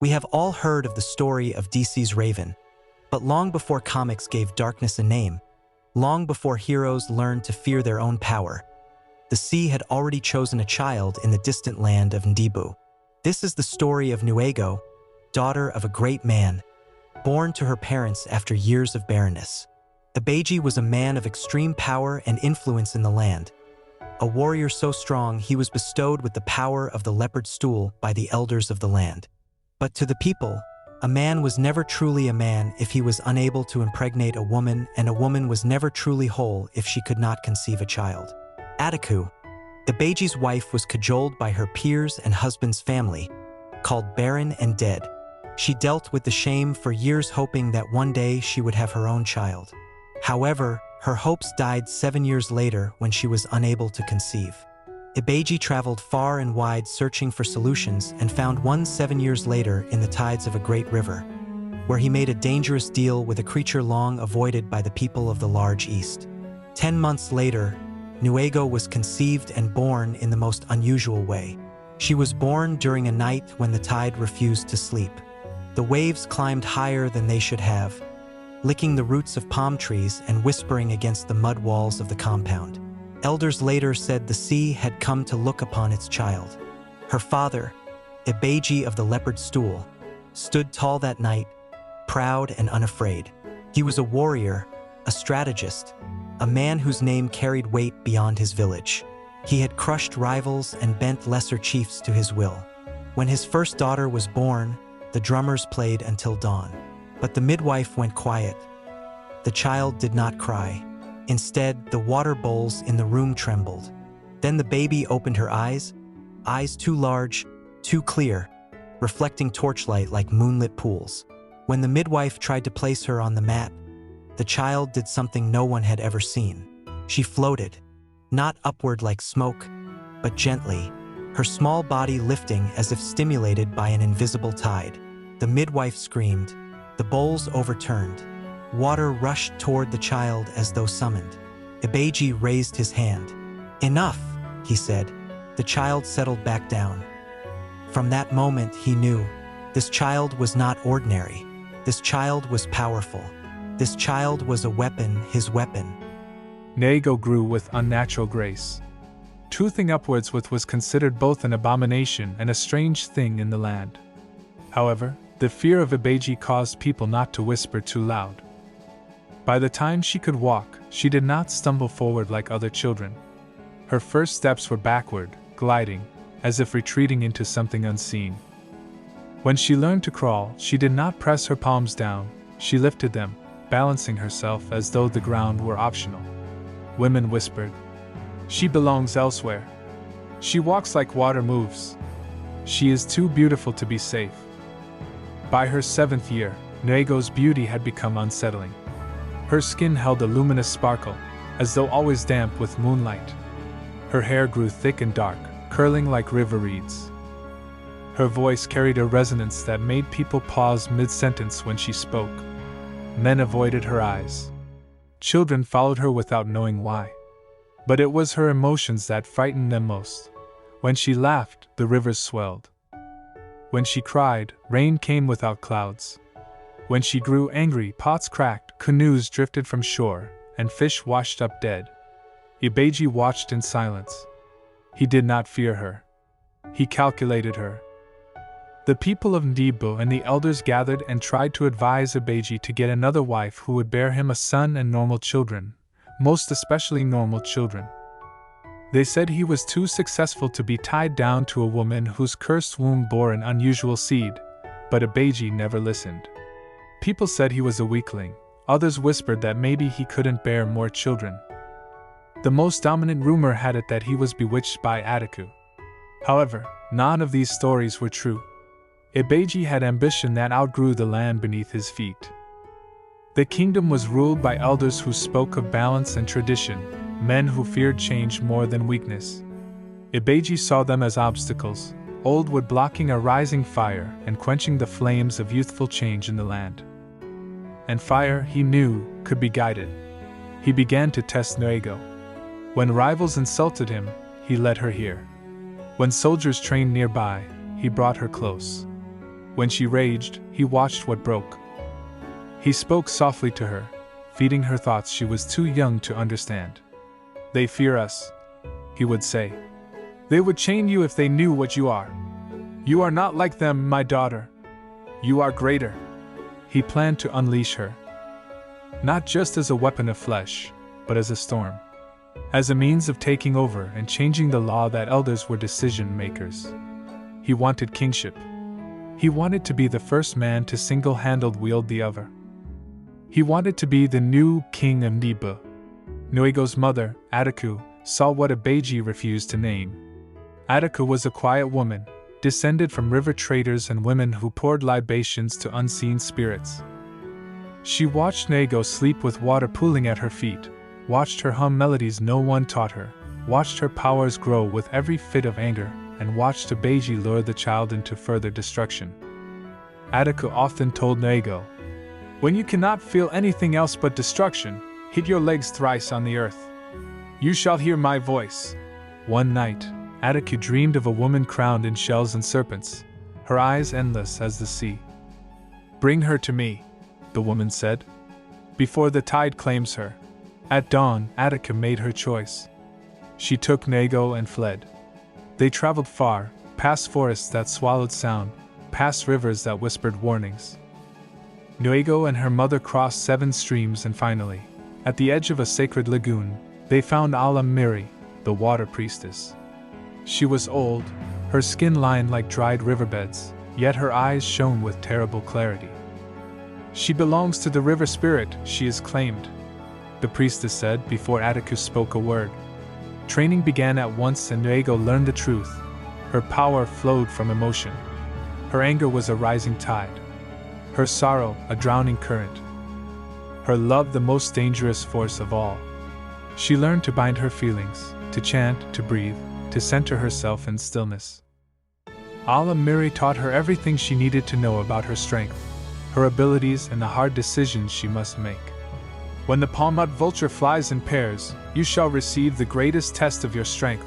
We have all heard of the story of DC's Raven, but long before comics gave darkness a name, long before heroes learned to fear their own power, the sea had already chosen a child in the distant land of Ndi Gboo. This is the story of Nnuego, daughter of a great man, born to her parents after years of barrenness. Ogbanje was a man of extreme power and influence in the land, a warrior so strong he was bestowed with the power of the leopard stool by the elders of the land. But to the people, a man was never truly a man if he was unable to impregnate a woman, and a woman was never truly whole if she could not conceive a child. Nnuego, Ogbanje's wife, was cajoled by her peers and husband's family, called barren and dead. She dealt with the shame for years, hoping that one day she would have her own child. However, her hopes died 7 years later when she was unable to conceive. Ogbanje traveled far and wide searching for solutions and found one 7 years later in the tides of a great river, where he made a dangerous deal with a creature long avoided by the people of the large East. 10 months later, Nnuego was conceived and born in the most unusual way. She was born during a night when the tide refused to sleep. The waves climbed higher than they should have, licking the roots of palm trees and whispering against the mud walls of the compound. Elders later said the sea had come to look upon its child. Her father, Ogbanje of the leopard stool, stood tall that night, proud and unafraid. He was a warrior, a strategist, a man whose name carried weight beyond his village. He had crushed rivals and bent lesser chiefs to his will. When his first daughter was born, the drummers played until dawn. But the midwife went quiet. The child did not cry. Instead, the water bowls in the room trembled. Then the baby opened her eyes too large, too clear, reflecting torchlight like moonlit pools. When the midwife tried to place her on the mat, the child did something no one had ever seen. She floated, not upward like smoke, but gently, her small body lifting as if stimulated by an invisible tide. The midwife screamed. The bowls overturned. Water rushed toward the child as though summoned. Ogbanje raised his hand. "Enough," he said. The child settled back down. From that moment he knew, this child was not ordinary. This child was powerful. This child was a weapon, his weapon. Nnuego grew with unnatural grace. Toothing upwards with was considered both an abomination and a strange thing in the land. However, the fear of Ogbanje caused people not to whisper too loud. By the time she could walk, she did not stumble forward like other children. Her first steps were backward, gliding, as if retreating into something unseen. When she learned to crawl, she did not press her palms down, she lifted them, balancing herself as though the ground were optional. Women whispered, "She belongs elsewhere. She walks like water moves. She is too beautiful to be safe." By her 7th year, Nnuego's beauty had become unsettling. Her skin held a luminous sparkle, as though always damp with moonlight. Her hair grew thick and dark, curling like river reeds. Her voice carried a resonance that made people pause mid-sentence when she spoke. Men avoided her eyes. Children followed her without knowing why. But it was her emotions that frightened them most. When she laughed, the rivers swelled. When she cried, rain came without clouds. When she grew angry, pots cracked, canoes drifted from shore, and fish washed up dead. Ogbanje watched in silence. He did not fear her. He calculated her. The people of Ndi Gboo and the elders gathered and tried to advise Ogbanje to get another wife who would bear him a son and normal children, most especially normal children. They said he was too successful to be tied down to a woman whose cursed womb bore an unusual seed, but Ogbanje never listened. People said he was a weakling, others whispered that maybe he couldn't bear more children. The most dominant rumor had it that he was bewitched by Nnuego. However, none of these stories were true. Ogbanje had ambition that outgrew the land beneath his feet. The kingdom was ruled by elders who spoke of balance and tradition, men who feared change more than weakness. Ogbanje saw them as obstacles, old wood blocking a rising fire and quenching the flames of youthful change in the land. And fire, he knew, could be guided. He began to test Nnuego. When rivals insulted him, he led her here. When soldiers trained nearby, he brought her close. When she raged, he watched what broke. He spoke softly to her, feeding her thoughts she was too young to understand. "They fear us," he would say. "They would chain you if they knew what you are. You are not like them, my daughter. You are greater." He planned to unleash her, not just as a weapon of flesh, but as a storm. As a means of taking over and changing the law that elders were decision makers. He wanted kingship. He wanted to be the first man to single-handedly wield the other. He wanted to be the new king of Ndi Gboo. Nnuego's mother, Ataku, saw what Ogbanje refused to name. Ataku was a quiet woman, descended from river traders and women who poured libations to unseen spirits. She watched Nnuego sleep with water pooling at her feet, watched her hum melodies no one taught her, watched her powers grow with every fit of anger, and watched Ogbanje lure the child into further destruction. Ataku often told Nnuego, "When you cannot feel anything else but destruction, hit your legs thrice on the earth. You shall hear my voice." One night, Ataku dreamed of a woman crowned in shells and serpents, her eyes endless as the sea. "Bring her to me," the woman said, "before the tide claims her." At dawn, Ataku made her choice. She took Nnuego and fled. They traveled far, past forests that swallowed sound, past rivers that whispered warnings. Nnuego and her mother crossed 7 streams and finally, at the edge of a sacred lagoon, they found Ala Miri, the water priestess. She was old, her skin lined like dried riverbeds, yet her eyes shone with terrible clarity. "She belongs to the river spirit," she is claimed, the priestess said before Ataku spoke a word. Training began at once and Nnuego learned the truth. Her power flowed from emotion. Her anger was a rising tide. Her sorrow, a drowning current. Her love, the most dangerous force of all. She learned to bind her feelings, to chant, to breathe, to center herself in stillness. Ala Miri taught her everything she needed to know about her strength, her abilities, and the hard decisions she must make. "When the palm-nut vulture flies in pairs, you shall receive the greatest test of your strength.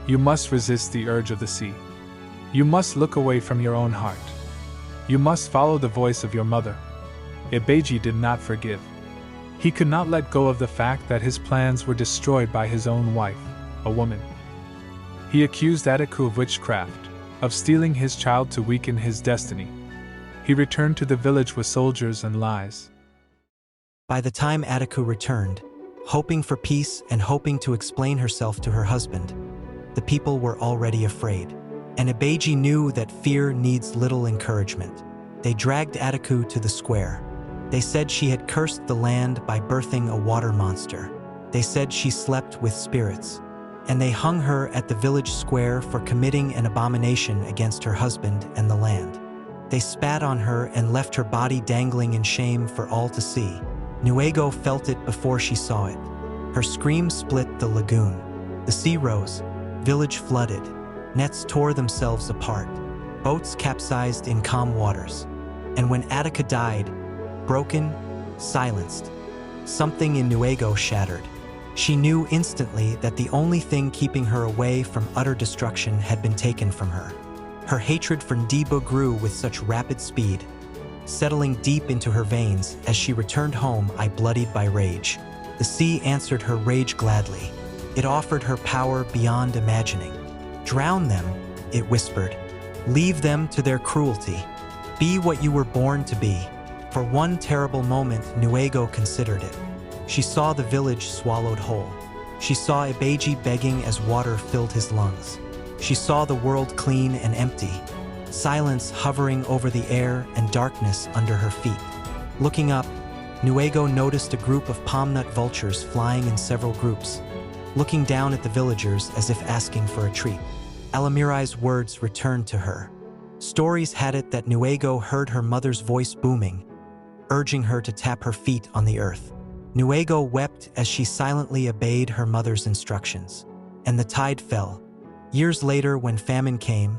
You must resist the urge of the sea. You must look away from your own heart. You must follow the voice of your mother." Ogbanje did not forgive. He could not let go of the fact that his plans were destroyed by his own wife, a woman. He accused Ataku of witchcraft, of stealing his child to weaken his destiny. He returned to the village with soldiers and lies. By the time Ataku returned, hoping for peace and hoping to explain herself to her husband, the people were already afraid. And Ogbanje knew that fear needs little encouragement. They dragged Ataku to the square. They said she had cursed the land by birthing a water monster. They said she slept with spirits. And they hung her at the village square for committing an abomination against her husband and the land. They spat on her and left her body dangling in shame for all to see. Nnuego felt it before she saw it. Her scream split the lagoon. The sea rose, village flooded, nets tore themselves apart, boats capsized in calm waters. And when Ataku died, broken, silenced, something in Nnuego shattered. She knew instantly that the only thing keeping her away from utter destruction had been taken from her. Her hatred for Ndi Gboo grew with such rapid speed, settling deep into her veins as she returned home bloodied by rage. The sea answered her rage gladly. It offered her power beyond imagining. "Drown them," it whispered. "Leave them to their cruelty. Be what you were born to be." For one terrible moment, Nnuego considered it. She saw the village swallowed whole. She saw Ogbanje begging as water filled his lungs. She saw the world clean and empty, silence hovering over the air and darkness under her feet. Looking up, Nnuego noticed a group of palm-nut vultures flying in several groups, looking down at the villagers as if asking for a treat. Alamiri's words returned to her. Stories had it that Nnuego heard her mother's voice booming, urging her to tap her feet on the earth. Nnuego wept as she silently obeyed her mother's instructions. And the tide fell. Years later, when famine came,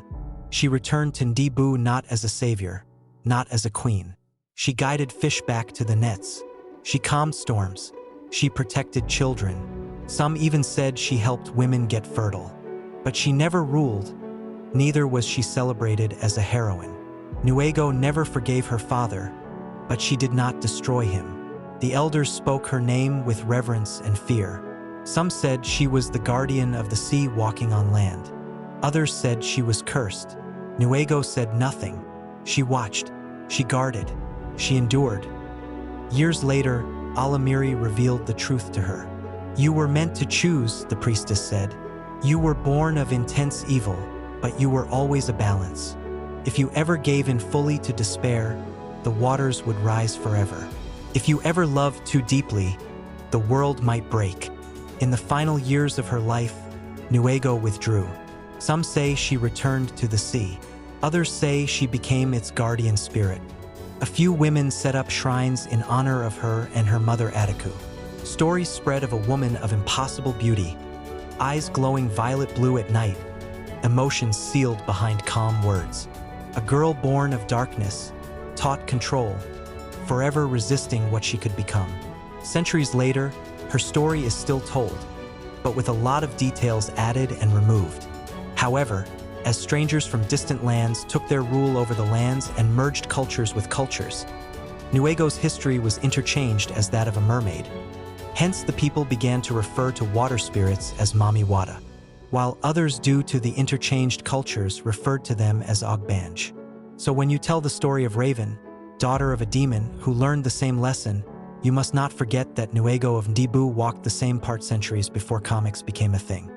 she returned to Ndi Gboo not as a savior, not as a queen. She guided fish back to the nets. She calmed storms. She protected children. Some even said she helped women get fertile. But she never ruled. Neither was she celebrated as a heroine. Nnuego never forgave her father, but she did not destroy him. The elders spoke her name with reverence and fear. Some said she was the guardian of the sea walking on land. Others said she was cursed. Nnuego said nothing. She watched. She guarded. She endured. Years later, Alamiri revealed the truth to her. "You were meant to choose," the priestess said. "You were born of intense evil, but you were always a balance. If you ever gave in fully to despair, the waters would rise forever. If you ever loved too deeply, the world might break." In the final years of her life, Nnuego withdrew. Some say she returned to the sea. Others say she became its guardian spirit. A few women set up shrines in honor of her and her mother Adiku. Stories spread of a woman of impossible beauty, eyes glowing violet blue at night, emotions sealed behind calm words. A girl born of darkness, taught control, forever resisting what she could become. Centuries later, her story is still told, but with a lot of details added and removed. However, as strangers from distant lands took their rule over the lands and merged cultures with cultures, Nnuego's history was interchanged as that of a mermaid. Hence, the people began to refer to water spirits as Mami Wada, while others, due to the interchanged cultures, referred to them as ogbanje. So when you tell the story of Raven, daughter of a demon who learned the same lesson, you must not forget that Nnuego of Ndi Gboo walked the same part centuries before comics became a thing.